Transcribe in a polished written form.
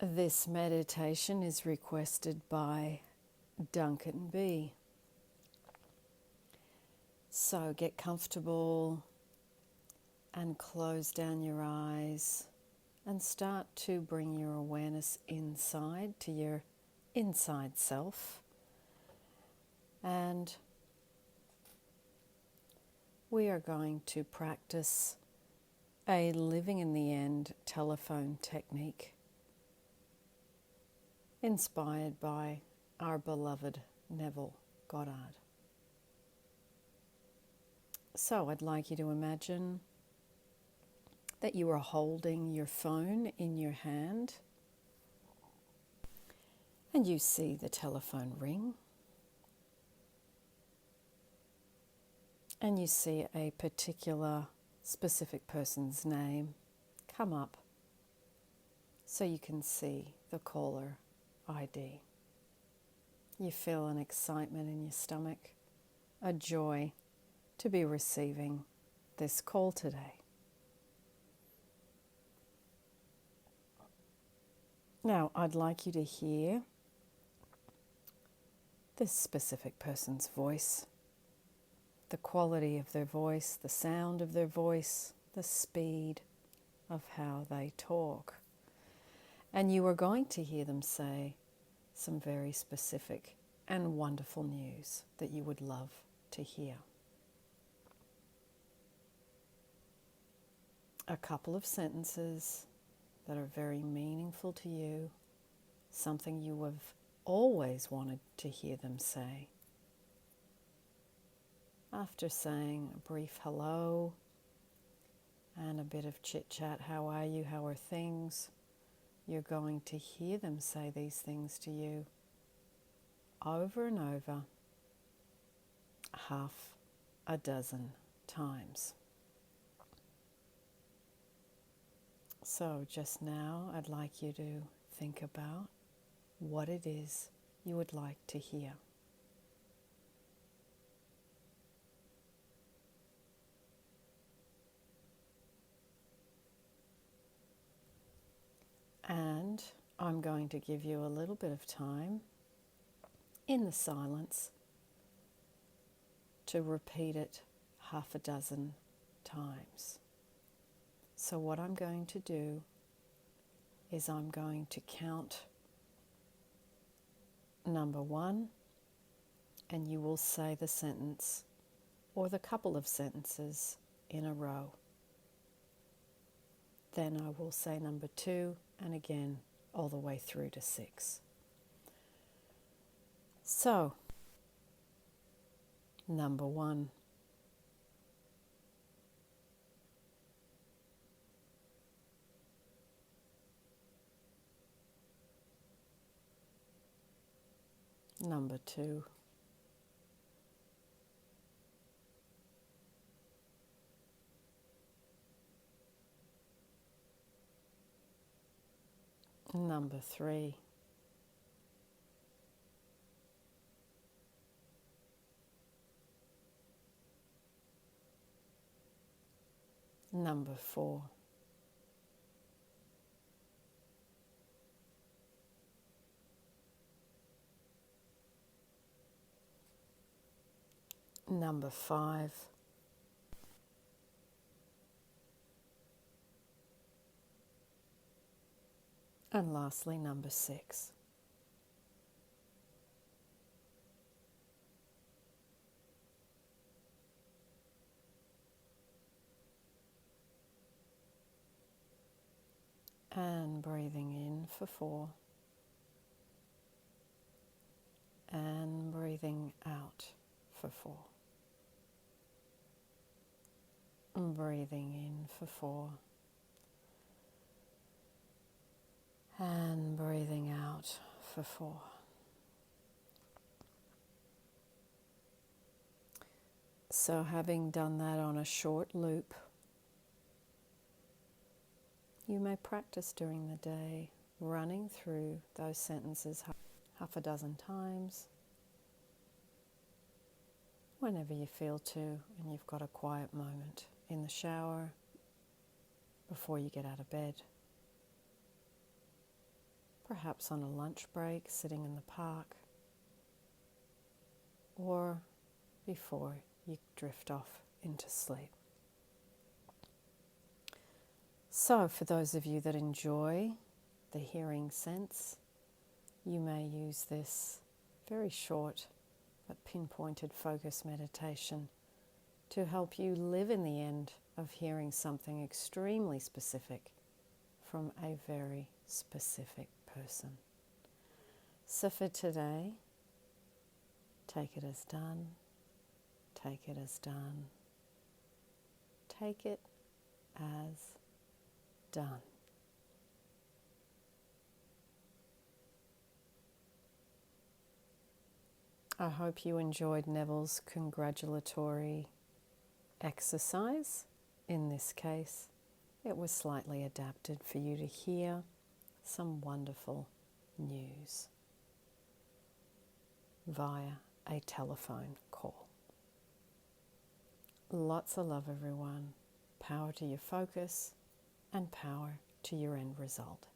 This meditation is requested by Duncan B. So get comfortable and close down your eyes and start to bring your awareness inside to your inside self. And we are going to practice a living in the end telephone technique inspired by our beloved Neville Goddard. So I'd like you to imagine that you are holding your phone in your hand and you see the telephone ring and you see a particular specific person's name come up so you can see the caller ID. You feel an excitement in your stomach, a joy to be receiving this call today. Now, I'd like you to hear this specific person's voice, the quality of their voice, the sound of their voice, the speed of how they talk. And you are going to hear them say some very specific and wonderful news that you would love to hear. A couple of sentences that are very meaningful to you, something you have always wanted to hear them say. After saying a brief hello and a bit of chit-chat, how are you, how are things, you're going to hear them say these things to you over and over, half a dozen times. So just now, I'd like you to think about what it is you would like to hear. And I'm going to give you a little bit of time in the silence to repeat it half a dozen times. So what I'm going to do is I'm going to count number 1, and you will say the sentence or the couple of sentences in a row. Then I will say number 2, and again all the way through to 6. So, number 1. Number 2. Number 3. Number 4. Number 5. And lastly, number 6. And breathing in for 4. And breathing out for 4. And breathing in for 4. And breathing out for 4. So having done that on a short loop, you may practice during the day running through those sentences half a dozen times whenever you feel to, and you've got a quiet moment in the shower, before you get out of bed. perhaps on a lunch break, sitting in the park, or before you drift off into sleep. So for those of you that enjoy the hearing sense, you may use this very short but pinpointed focus meditation to help you live in the end of hearing something extremely specific from a very specific person. So for today, take it as done, take it as done, take it as done. I hope you enjoyed Neville's congratulatory exercise. In this case, it was slightly adapted for you to hear some wonderful news via a telephone call. Lots of love, everyone. Power to your focus and power to your end result.